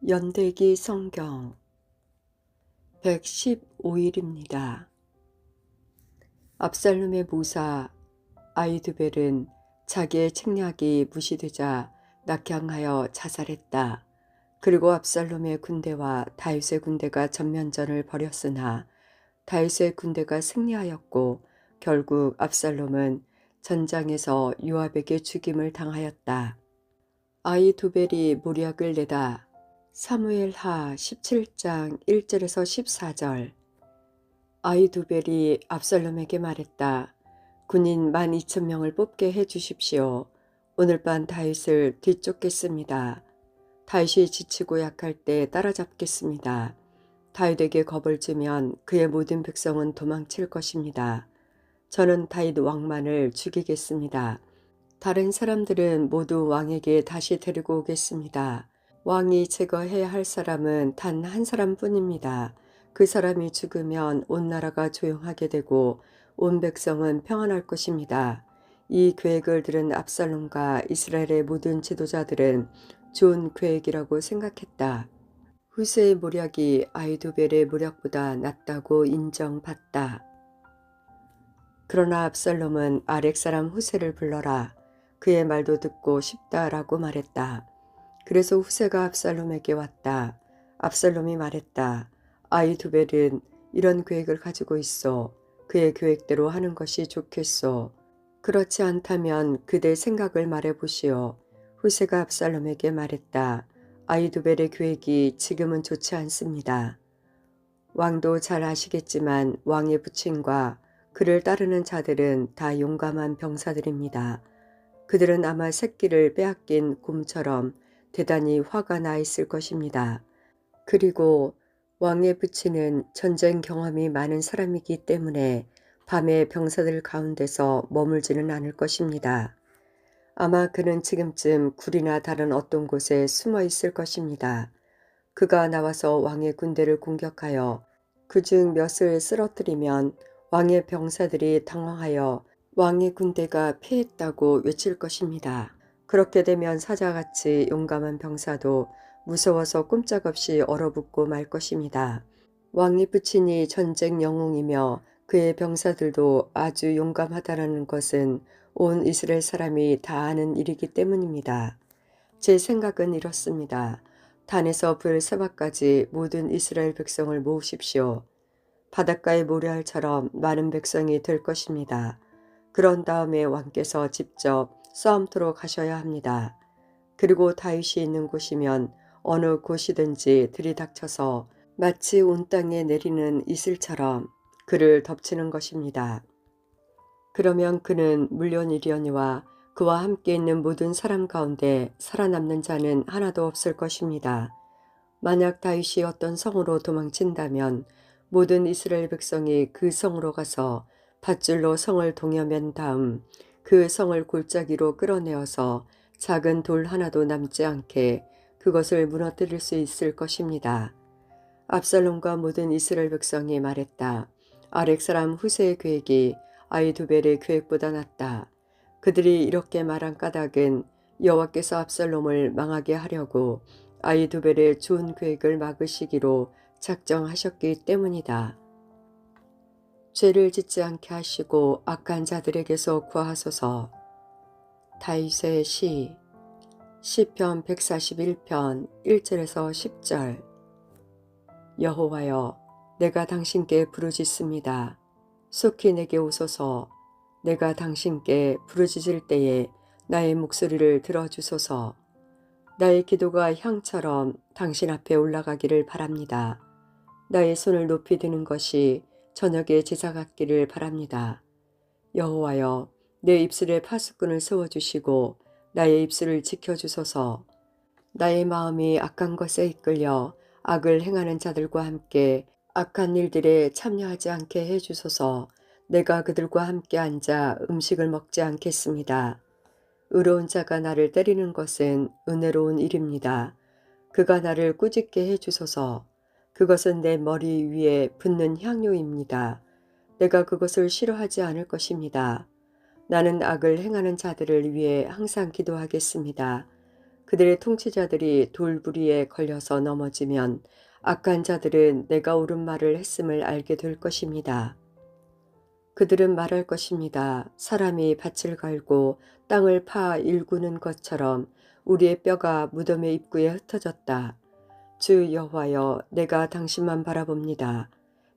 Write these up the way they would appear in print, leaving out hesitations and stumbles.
연대기 성경 115일입니다. 압살롬의 모사 아히두벨은 자기의 책략이 무시되자 낙향하여 자살했다. 그리고 압살롬의 군대와 다윗의 군대가 전면전을 벌였으나 다윗의 군대가 승리하였고 결국 압살롬은 전장에서 요압에게 죽임을 당하였다. 아히두벨이 모략을 내다. 사무엘하 17장 1절에서 14절. 아히두벨이 압살롬에게 말했다. 군인 12,000명을 뽑게 해 주십시오. 오늘 밤 다윗을 뒤쫓겠습니다. 다윗이 지치고 약할 때 따라잡겠습니다. 다윗에게 겁을 주면 그의 모든 백성은 도망칠 것입니다. 저는 다윗 왕만을 죽이겠습니다. 다른 사람들은 모두 왕에게 다시 데리고 오겠습니다. 왕이 제거해야 할 사람은 단 한 사람뿐입니다. 그 사람이 죽으면 온 나라가 조용하게 되고 온 백성은 평안할 것입니다. 이 계획을 들은 압살롬과 이스라엘의 모든 지도자들은 좋은 계획이라고 생각했다. 후세의 모략이 아히두벨의 모략보다 낫다고 인정받다. 그러나 압살롬은 아렉 사람 후세를 불러라. 그의 말도 듣고 싶다라고 말했다. 그래서 후세가 압살롬에게 왔다. 압살롬이 말했다. 아히두벨은 이런 계획을 가지고 있어. 그의 계획대로 하는 것이 좋겠소. 그렇지 않다면 그대 생각을 말해보시오. 후세가 압살롬에게 말했다. 아히두벨의 계획이 지금은 좋지 않습니다. 왕도 잘 아시겠지만 왕의 부친과 그를 따르는 자들은 다 용감한 병사들입니다. 그들은 아마 새끼를 빼앗긴 곰처럼 대단히 화가 나 있을 것입니다. 그리고 왕의 부친은 전쟁 경험이 많은 사람이기 때문에 밤에 병사들 가운데서 머물지는 않을 것입니다. 아마 그는 지금쯤 굴이나 다른 어떤 곳에 숨어 있을 것입니다. 그가 나와서 왕의 군대를 공격하여 그중 몇을 쓰러뜨리면 왕의 병사들이 당황하여 왕의 군대가 패했다고 외칠 것입니다. 그렇게 되면 사자같이 용감한 병사도 무서워서 꼼짝없이 얼어붙고 말 것입니다. 왕의 부친이 전쟁 영웅이며 그의 병사들도 아주 용감하다라는 것은 온 이스라엘 사람이 다 아는 일이기 때문입니다. 제 생각은 이렇습니다. 단에서 브엘세바까지 모든 이스라엘 백성을 모으십시오. 바닷가의 모래알처럼 많은 백성이 될 것입니다. 그런 다음에 왕께서 직접 싸움터로 가셔야 합니다. 그리고 다윗이 있는 곳이면 어느 곳이든지 들이닥쳐서 마치 온 땅에 내리는 이슬처럼 그를 덮치는 것입니다. 그러면 그는 물론이려니와 그와 함께 있는 모든 사람 가운데 살아남는 자는 하나도 없을 것입니다. 만약 다윗이 어떤 성으로 도망친다면 모든 이스라엘 백성이 그 성으로 가서 밧줄로 성을 동여맨 다음 그 성을 골짜기로 끌어내어서 작은 돌 하나도 남지 않게 그것을 무너뜨릴 수 있을 것입니다. 압살롬과 모든 이스라엘 백성이 말했다. 아렉 사람 후세의 계획이 아히두벨의 계획보다 낫다. 그들이 이렇게 말한 까닭은 여호와께서 압살롬을 망하게 하려고 아히두벨의 좋은 계획을 막으시기로 작정하셨기 때문이다. 죄를 짓지 않게 하시고 악한 자들에게서 구하소서. 다윗의 시편 141편 1절에서 10절. 여호와여, 내가 당신께 부르짖습니다. 속히 내게 오소서. 내가 당신께 부르짖을 때에 나의 목소리를 들어주소서. 나의 기도가 향처럼 당신 앞에 올라가기를 바랍니다. 나의 손을 높이 드는 것이 저녁의 제사 같기를 바랍니다. 여호와여, 내 입술에 파수꾼을 세워주시고 나의 입술을 지켜주소서. 나의 마음이 악한 것에 이끌려 악을 행하는 자들과 함께 악한 일들에 참여하지 않게 해주소서. 내가 그들과 함께 앉아 음식을 먹지 않겠습니다. 의로운 자가 나를 때리는 것은 은혜로운 일입니다. 그가 나를 꾸짖게 해주소서. 그것은 내 머리 위에 붓는 향료입니다. 내가 그것을 싫어하지 않을 것입니다. 나는 악을 행하는 자들을 위해 항상 기도하겠습니다. 그들의 통치자들이 돌부리에 걸려서 넘어지면 악한 자들은 내가 옳은 말을 했음을 알게 될 것입니다. 그들은 말할 것입니다. 사람이 밭을 갈고 땅을 파 일구는 것처럼 우리의 뼈가 무덤의 입구에 흩어졌다. 주 여호와여, 내가 당신만 바라봅니다.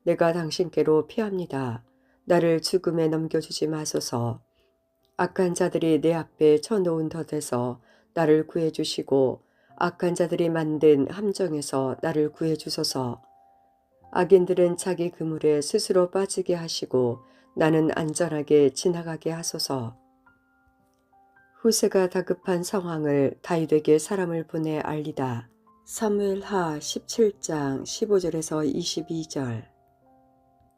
내가 당신께로 피합니다. 나를 죽음에 넘겨주지 마소서. 악한 자들이 내 앞에 쳐놓은 덫에서 나를 구해주시고 악한 자들이 만든 함정에서 나를 구해주소서. 악인들은 자기 그물에 스스로 빠지게 하시고 나는 안전하게 지나가게 하소서. 후세가 다급한 상황을 다윗에게 사람을 보내 알리다. 사무엘하 17장 15절에서 22절.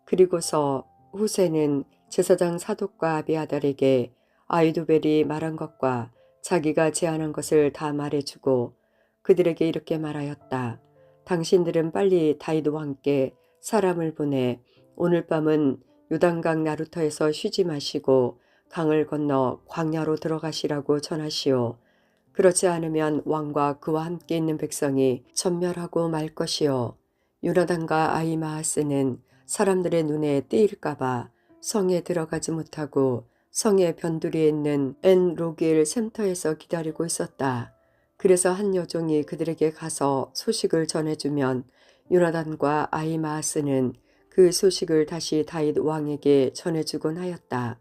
그리고서 후세는 제사장 사독과 아비아달에게 아히도벨이 말한 것과 자기가 제안한 것을 다 말해주고 그들에게 이렇게 말하였다. 당신들은 빨리 다윗 왕께 사람을 보내 오늘 밤은 요단강 나루터에서 쉬지 마시고 강을 건너 광야로 들어가시라고 전하시오. 그렇지 않으면 왕과 그와 함께 있는 백성이 전멸하고 말 것이요. 요나단과 아히마아스는 사람들의 눈에 띄일까봐 성에 들어가지 못하고 성의 변두리에 있는 엔로길 샘터에서 기다리고 있었다. 그래서 한 여종이 그들에게 가서 소식을 전해주면 요나단과 아히마아스는 그 소식을 다시 다윗 왕에게 전해주곤 하였다.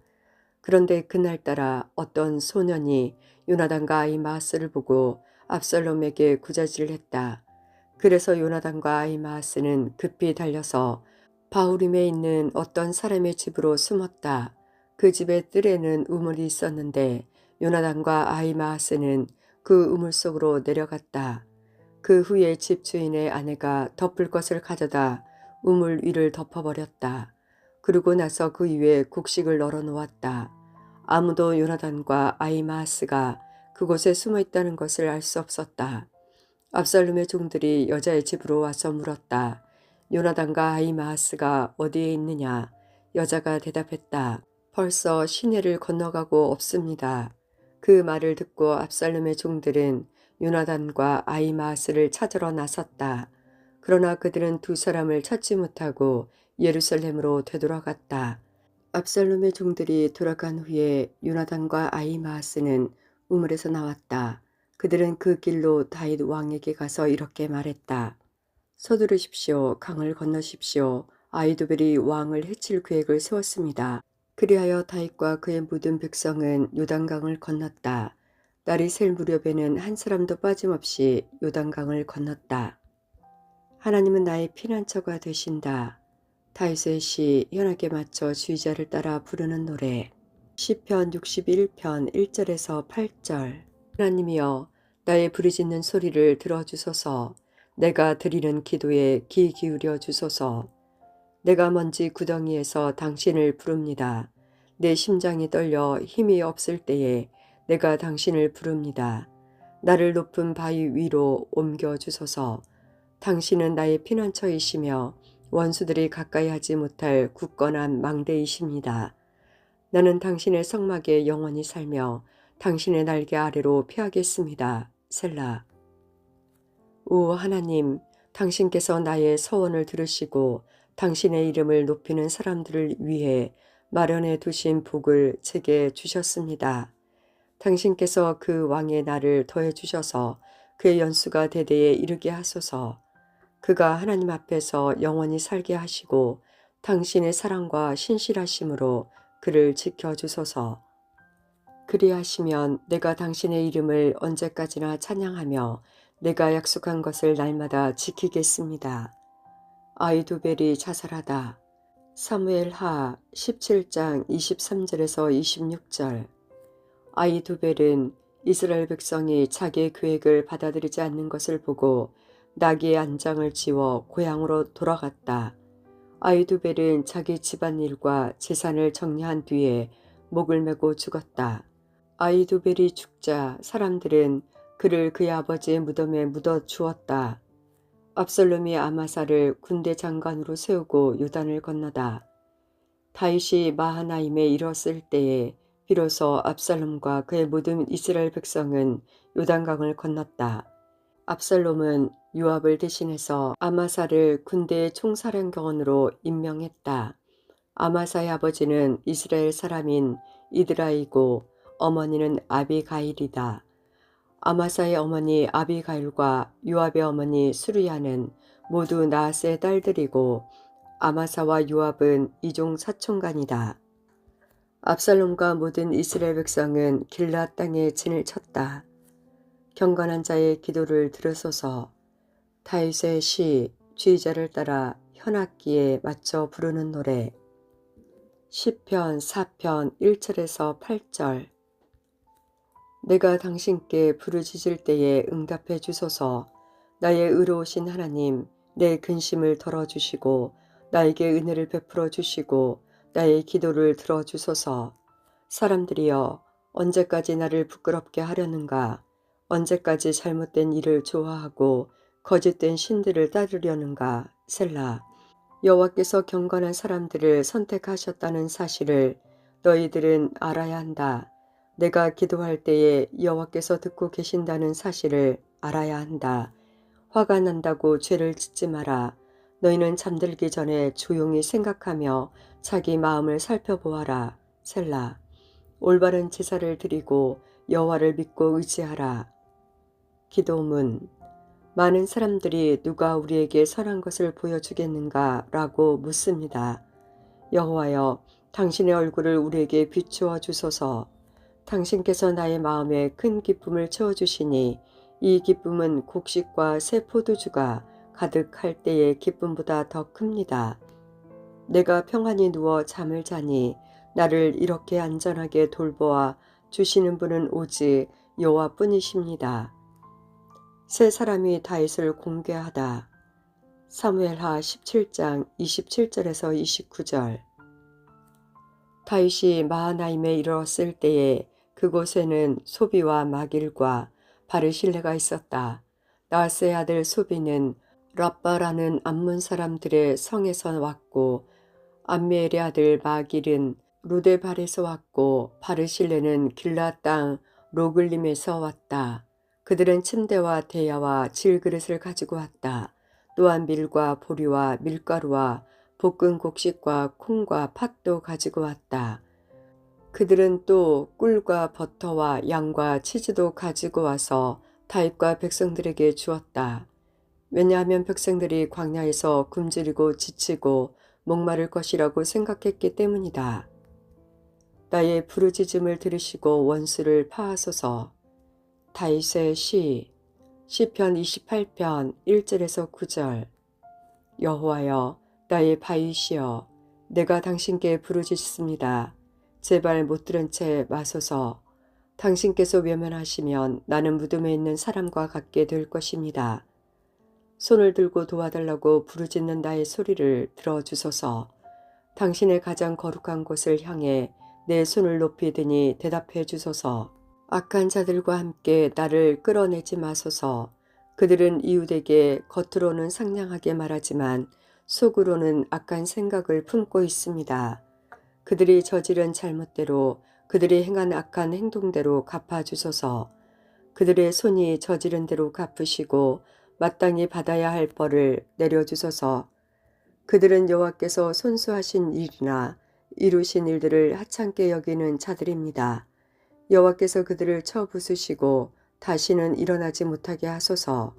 그런데 그날따라 어떤 소년이 요나단과 아히마아스를 보고 압살롬에게 구자질을 했다. 그래서 요나단과 아히마아스는 급히 달려서 바후림에 있는 어떤 사람의 집으로 숨었다. 그 집의 뜰에는 우물이 있었는데 요나단과 아히마아스는 그 우물 속으로 내려갔다. 그 후에 집 주인의 아내가 덮을 것을 가져다 우물 위를 덮어버렸다. 그러고 나서 그 위에 곡식을 널어 놓았다. 아무도 요나단과 아히마아스가 그곳에 숨어 있다는 것을 알 수 없었다. 압살롬의 종들이 여자의 집으로 와서 물었다. 요나단과 아히마아스가 어디에 있느냐? 여자가 대답했다. 벌써 시내를 건너가고 없습니다. 그 말을 듣고 압살롬의 종들은 요나단과 아히마아스를 찾으러 나섰다. 그러나 그들은 두 사람을 찾지 못하고 예루살렘으로 되돌아갔다. 압살롬의 종들이 돌아간 후에 요나단과 아히마아스는 우물에서 나왔다. 그들은 그 길로 다윗 왕에게 가서 이렇게 말했다. 서두르십시오. 강을 건너십시오. 아히도벨이 왕을 해칠 계획을 세웠습니다. 그리하여 다윗과 그의 모든 백성은 요단강을 건넜다. 날이 셀 무렵에는 한 사람도 빠짐없이 요단강을 건넜다. 하나님은 나의 피난처가 되신다. 다윗의 시 현악에 맞춰 주의자를 따라 부르는 노래. 시편 61편 1절에서 8절. 하나님이여, 나의 부르짖는 소리를 들어주소서. 내가 드리는 기도에 귀 기울여 주소서. 내가 먼지 구덩이에서 당신을 부릅니다. 내 심장이 떨려 힘이 없을 때에 내가 당신을 부릅니다. 나를 높은 바위 위로 옮겨 주소서. 당신은 나의 피난처이시며 원수들이 가까이 하지 못할 굳건한 망대이십니다. 나는 당신의 성막에 영원히 살며 당신의 날개 아래로 피하겠습니다. 셀라. 오 하나님, 당신께서 나의 서원을 들으시고 당신의 이름을 높이는 사람들을 위해 마련해 두신 복을 제게 주셨습니다. 당신께서 그 왕의 날을 더해 주셔서 그의 연수가 대대에 이르게 하소서. 그가 하나님 앞에서 영원히 살게 하시고 당신의 사랑과 신실하심으로 그를 지켜주소서. 그리하시면 내가 당신의 이름을 언제까지나 찬양하며 내가 약속한 것을 날마다 지키겠습니다. 아히도벨이 자살하다. 사무엘하 17장 23절에서 26절. 아히도벨은 이스라엘 백성이 자기의 계획을 받아들이지 않는 것을 보고 나귀의 안장을 지워 고향으로 돌아갔다. 아히도벨은 자기 집안일과 재산을 정리한 뒤에 목을 메고 죽었다. 아히도벨이 죽자 사람들은 그를 그의 아버지의 무덤에 묻어 주었다. 압살롬이 아마사를 군대 장관으로 세우고 요단을 건너다. 다윗이 마하나임에 이르렀을 때에 비로소 압살롬과 그의 모든 이스라엘 백성은 요단강을 건넜다. 압살롬은 요압을 대신해서 아마사를 군대의 총사령관으로 임명했다. 아마사의 아버지는 이스라엘 사람인 이드라이고 어머니는 아비가일이다. 아마사의 어머니 아비가일과 요압의 어머니 수르야는 모두 나하스의 딸들이고 아마사와 요압은 이종 사촌간이다. 압살롬과 모든 이스라엘 백성은 길앗 땅에 진을 쳤다. 경건한 자의 기도를 들으소서. 다윗의 시 주의자를 따라 현악기에 맞춰 부르는 노래. 시편 4편 1절에서 8절. 내가 당신께 부르짖을 때에 응답해 주소서. 나의 의로우신 하나님, 내 근심을 덜어주시고 나에게 은혜를 베풀어 주시고 나의 기도를 들어주소서. 사람들이여, 언제까지 나를 부끄럽게 하려는가? 언제까지 잘못된 일을 좋아하고 거짓된 신들을 따르려는가? 셀라. 여호와께서 경건한 사람들을 선택하셨다는 사실을 너희들은 알아야 한다. 내가 기도할 때에 여호와께서 듣고 계신다는 사실을 알아야 한다. 화가 난다고 죄를 짓지 마라. 너희는 잠들기 전에 조용히 생각하며 자기 마음을 살펴보아라. 셀라. 올바른 제사를 드리고 여호와를 믿고 의지하라. 기도문. 많은 사람들이 누가 우리에게 선한 것을 보여주겠는가 라고 묻습니다. 여호와여, 당신의 얼굴을 우리에게 비추어 주소서. 당신께서 나의 마음에 큰 기쁨을 채워주시니 이 기쁨은 곡식과 새 포도주가 가득할 때의 기쁨보다 더 큽니다. 내가 평안히 누워 잠을 자니 나를 이렇게 안전하게 돌보아 주시는 분은 오직 여호와뿐이십니다. 세 사람이 다윗을 공개하다. 사무엘하 17장 27절에서 29절. 다윗이 마하나임에 이르렀을 때에 그곳에는 소비와 마길과 바르실레가 있었다. 나하스의 아들 소비는 랍바라는 암몬 사람들의 성에서 왔고 암미엘의 아들 마길은 루데발에서 왔고 바르실레는 길앗 땅 로글림에서 왔다. 그들은 침대와 대야와 질그릇을 가지고 왔다. 또한 밀과 보리와 밀가루와 볶은 곡식과 콩과 팥도 가지고 왔다. 그들은 또 꿀과 버터와 양과 치즈도 가지고 와서 다윗과 백성들에게 주었다. 왜냐하면 백성들이 광야에서 굶주리고 지치고 목마를 것이라고 생각했기 때문이다. 나의 부르짖음을 들으시고 원수를 파하소서. 다윗의 시 시편 28편 1절에서 9절. 여호와여, 나의 바위시여, 내가 당신께 부르짖습니다. 제발 못 들은 채 마소서. 당신께서 외면하시면 나는 무덤에 있는 사람과 같게 될 것입니다. 손을 들고 도와달라고 부르짖는 나의 소리를 들어주소서. 당신의 가장 거룩한 곳을 향해 내 손을 높이 드니 대답해 주소서. 악한 자들과 함께 나를 끌어내지 마소서. 그들은 이웃에게 겉으로는 상냥하게 말하지만 속으로는 악한 생각을 품고 있습니다. 그들이 저지른 잘못대로 그들이 행한 악한 행동대로 갚아주소서. 그들의 손이 저지른 대로 갚으시고 마땅히 받아야 할 벌을 내려주소서. 그들은 여호와께서 손수하신 일이나 이루신 일들을 하찮게 여기는 자들입니다. 여호와께서 그들을 쳐 부수시고 다시는 일어나지 못하게 하소서.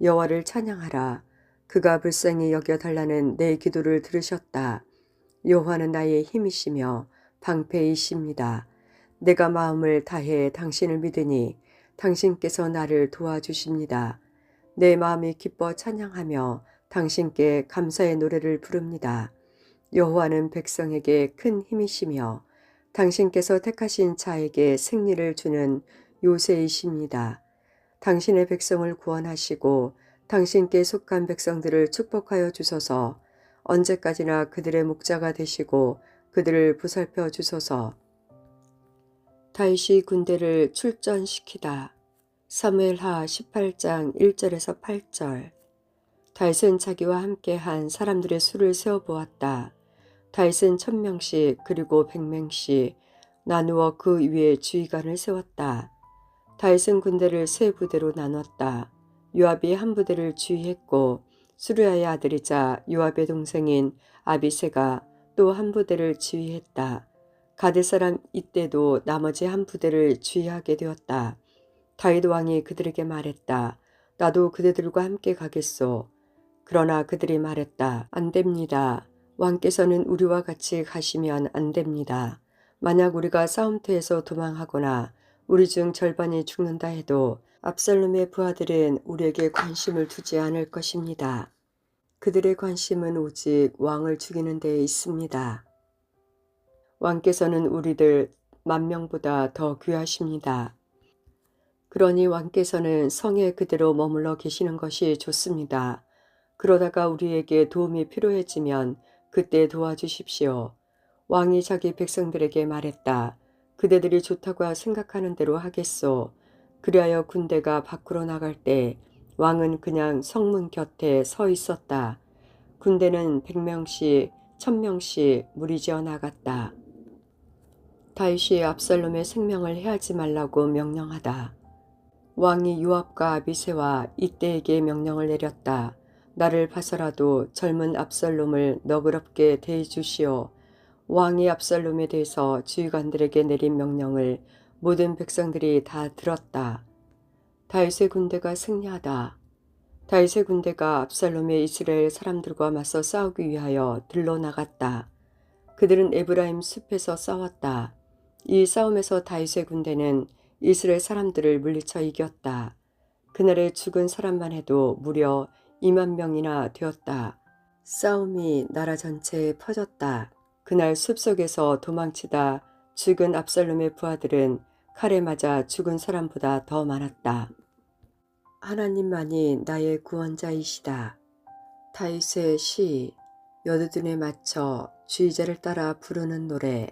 여호와를 찬양하라. 그가 불쌍히 여겨달라는 내 기도를 들으셨다. 여호와는 나의 힘이시며 방패이십니다. 내가 마음을 다해 당신을 믿으니 당신께서 나를 도와주십니다. 내 마음이 기뻐 찬양하며 당신께 감사의 노래를 부릅니다. 여호와는 백성에게 큰 힘이시며 당신께서 택하신 자에게 승리를 주는 요새이십니다. 당신의 백성을 구원하시고 당신께 속한 백성들을 축복하여 주소서. 언제까지나 그들의 목자가 되시고 그들을 보살펴 주소서. 다윗이 군대를 출전시키다. 사무엘하 18장 1절에서 8절. 다윗은 자기와 함께한 사람들의 수를 세어보았다. 다윗은 1000명씩 그리고 100명씩 나누어 그 위에 주의관을 세웠다. 다윗은 군대를 세 부대로 나눴다. 요압이 한 부대를 주의했고 수르야의 아들이자 요압의 동생인 아비새가 또 한 부대를 지휘했다. 가드 사람 이때도 나머지 한 부대를 주의하게 되었다. 다윗 왕이 그들에게 말했다. 나도 그대들과 함께 가겠소. 그러나 그들이 말했다. 안 됩니다. 왕께서는 우리와 같이 가시면 안 됩니다. 만약 우리가 싸움터에서 도망하거나 우리 중 절반이 죽는다 해도 압살롬의 부하들은 우리에게 관심을 두지 않을 것입니다. 그들의 관심은 오직 왕을 죽이는 데에 있습니다. 왕께서는 우리들 10,000명보다 더 귀하십니다. 그러니 왕께서는 성에 그대로 머물러 계시는 것이 좋습니다. 그러다가 우리에게 도움이 필요해지면 그때 도와주십시오. 왕이 자기 백성들에게 말했다. 그대들이 좋다고 생각하는 대로 하겠소. 그리하여 군대가 밖으로 나갈 때 왕은 그냥 성문 곁에 서 있었다. 군대는 100명씩 1000명씩 무리지어 나갔다. 다윗이 압살롬의 생명을 해하지 말라고 명령하다. 왕이 요압과 아비새와 이때에게 명령을 내렸다. 나를 봐서라도 젊은 압살롬을 너그럽게 대해주시오. 왕이 압살롬에 대해서 지휘관들에게 내린 명령을 모든 백성들이 다 들었다. 다윗의 군대가 승리하다. 다윗의 군대가 압살롬의 이스라엘 사람들과 맞서 싸우기 위하여 들러나갔다. 그들은 에브라임 숲에서 싸웠다. 이 싸움에서 다윗의 군대는 이스라엘 사람들을 물리쳐 이겼다. 그날에 죽은 사람만 해도 무려 20,000명이나 되었다. 싸움이 나라 전체에 퍼졌다. 그날 숲속에서 도망치다 죽은 압살롬의 부하들은 칼에 맞아 죽은 사람보다 더 많았다. 하나님만이 나의 구원자이시다. 다윗의 시, 여두둔에 맞춰 주의자를 따라 부르는 노래.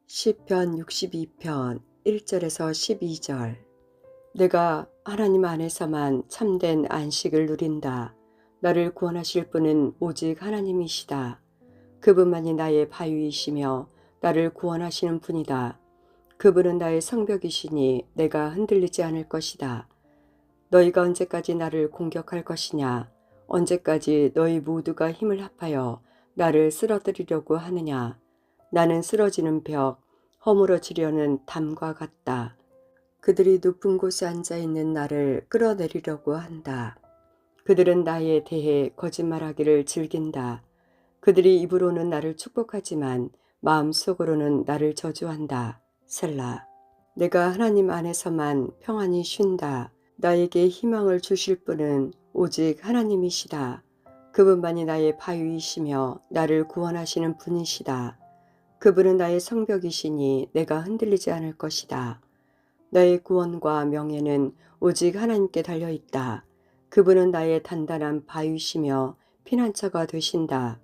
시편 62편 1절에서 12절. 내가 하나님 안에서만 참된 안식을 누린다. 나를 구원하실 분은 오직 하나님이시다. 그분만이 나의 바위이시며 나를 구원하시는 분이다. 그분은 나의 성벽이시니 내가 흔들리지 않을 것이다. 너희가 언제까지 나를 공격할 것이냐? 언제까지 너희 모두가 힘을 합하여 나를 쓰러뜨리려고 하느냐? 나는 쓰러지는 벽, 허물어지려는 담과 같다. 그들이 높은 곳에 앉아있는 나를 끌어내리려고 한다. 그들은 나에 대해 거짓말하기를 즐긴다. 그들이 입으로는 나를 축복하지만 마음속으로는 나를 저주한다. 셀라. 내가 하나님 안에서만 평안히 쉰다. 나에게 희망을 주실 분은 오직 하나님이시다. 그분만이 나의 바위이시며 나를 구원하시는 분이시다. 그분은 나의 성벽이시니 내가 흔들리지 않을 것이다. 나의 구원과 명예는 오직 하나님께 달려있다. 그분은 나의 단단한 바위시며 피난처가 되신다.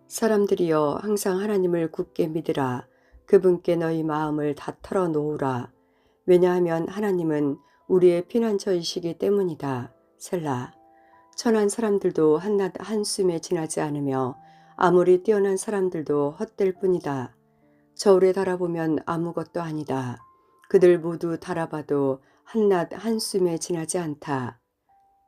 사람들이여 항상 하나님을 굳게 믿으라. 그분께 너희 마음을 다 털어놓으라. 왜냐하면 하나님은 우리의 피난처이시기 때문이다. 셀라. 천한 사람들도 한낱 한숨에 지나지 않으며 아무리 뛰어난 사람들도 헛될 뿐이다. 저울에 달아보면 아무것도 아니다. 그들 모두 달아봐도 한낱 한숨에 지나지 않다.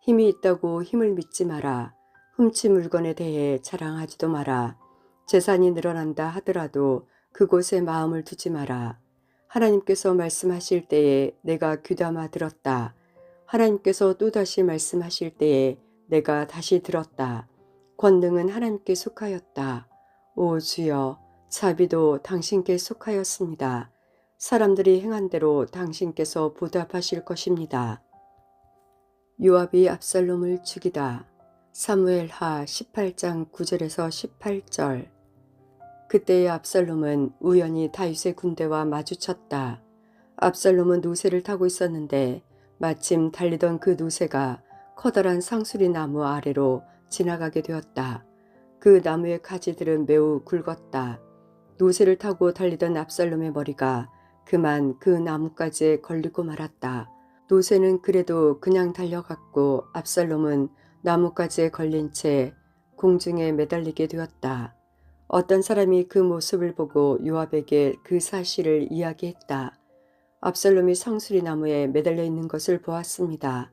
힘이 있다고 힘을 믿지 마라. 훔친 물건에 대해 자랑하지도 마라. 재산이 늘어난다 하더라도 그곳에 마음을 두지 마라. 하나님께서 말씀하실 때에 내가 귀담아 들었다. 하나님께서 또다시 말씀하실 때에 내가 다시 들었다. 권능은 하나님께 속하였다. 오 주여, 자비도 당신께 속하였습니다. 사람들이 행한 대로 당신께서 보답하실 것입니다. 요압이 압살롬을 죽이다. 사무엘하 18장 9절에서 18절. 그때의 압살롬은 우연히 다윗의 군대와 마주쳤다. 압살롬은 노새를 타고 있었는데 마침 달리던 그 노새가 커다란 상수리 나무 아래로 지나가게 되었다. 그 나무의 가지들은 매우 굵었다. 노새를 타고 달리던 압살롬의 머리가 그만 그 나뭇가지에 걸리고 말았다. 노새는 그래도 그냥 달려갔고 압살롬은 나뭇가지에 걸린 채 공중에 매달리게 되었다. 어떤 사람이 그 모습을 보고 요압에게 그 사실을 이야기했다. 압살롬이 상수리 나무에 매달려 있는 것을 보았습니다.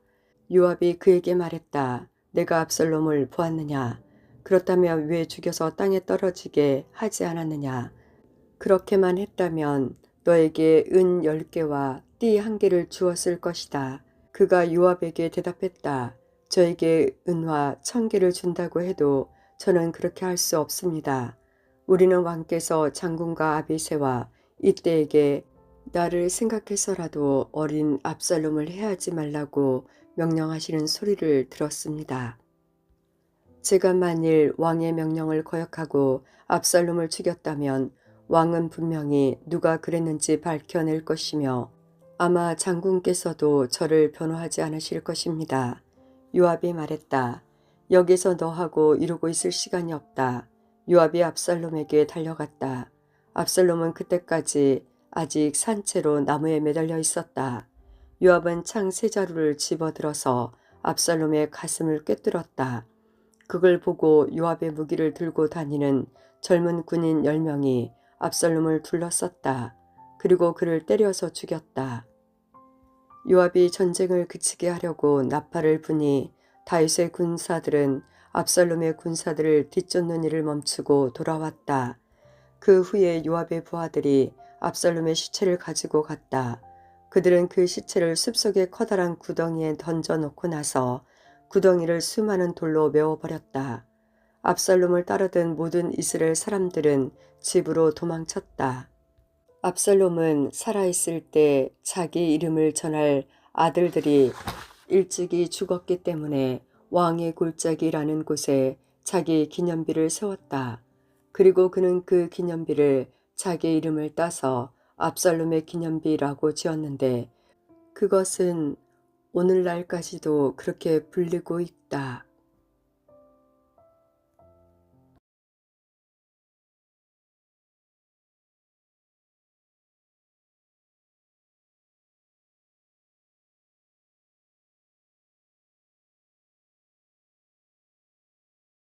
요압이 그에게 말했다. 내가 압살롬을 보았느냐? 그렇다면 왜 죽여서 땅에 떨어지게 하지 않았느냐? 그렇게만 했다면 너에게 은 10개와 띠 1개를 주었을 것이다. 그가 요압에게 대답했다. 저에게 은화 1000개를 준다고 해도 저는 그렇게 할 수 없습니다. 우리는 왕께서 장군과 아비새와 이때에게 나를 생각해서라도 어린 압살롬을 해하지 말라고 명령하시는 소리를 들었습니다. 제가 만일 왕의 명령을 거역하고 압살롬을 죽였다면 왕은 분명히 누가 그랬는지 밝혀낼 것이며 아마 장군께서도 저를 변호하지 않으실 것입니다. 요압이 말했다. 여기서 너하고 이러고 있을 시간이 없다. 요압이 압살롬에게 달려갔다. 압살롬은 그때까지 아직 산채로 나무에 매달려 있었다. 요압은 창 3자루를 집어들어서 압살롬의 가슴을 꿰뚫었다. 그걸 보고 요압의 무기를 들고 다니는 젊은 군인 10명이 압살롬을 둘러쌌다. 그리고 그를 때려서 죽였다. 요압이 전쟁을 그치게 하려고 나팔을 부니 다윗의 군사들은 압살롬의 군사들을 뒤쫓는 일을 멈추고 돌아왔다. 그 후에 요압의 부하들이 압살롬의 시체를 가지고 갔다. 그들은 그 시체를 숲속의 커다란 구덩이에 던져놓고 나서 구덩이를 수많은 돌로 메워버렸다. 압살롬을 따르던 모든 이스라엘 사람들은 집으로 도망쳤다. 압살롬은 살아있을 때 자기 이름을 전할 아들들이 일찍이 죽었기 때문에 왕의 골짜기라는 곳에 자기 기념비를 세웠다. 그리고 그는 그 기념비를 자기 이름을 따서 압살롬의 기념비라고 지었는데 그것은 오늘날까지도 그렇게 불리고 있다.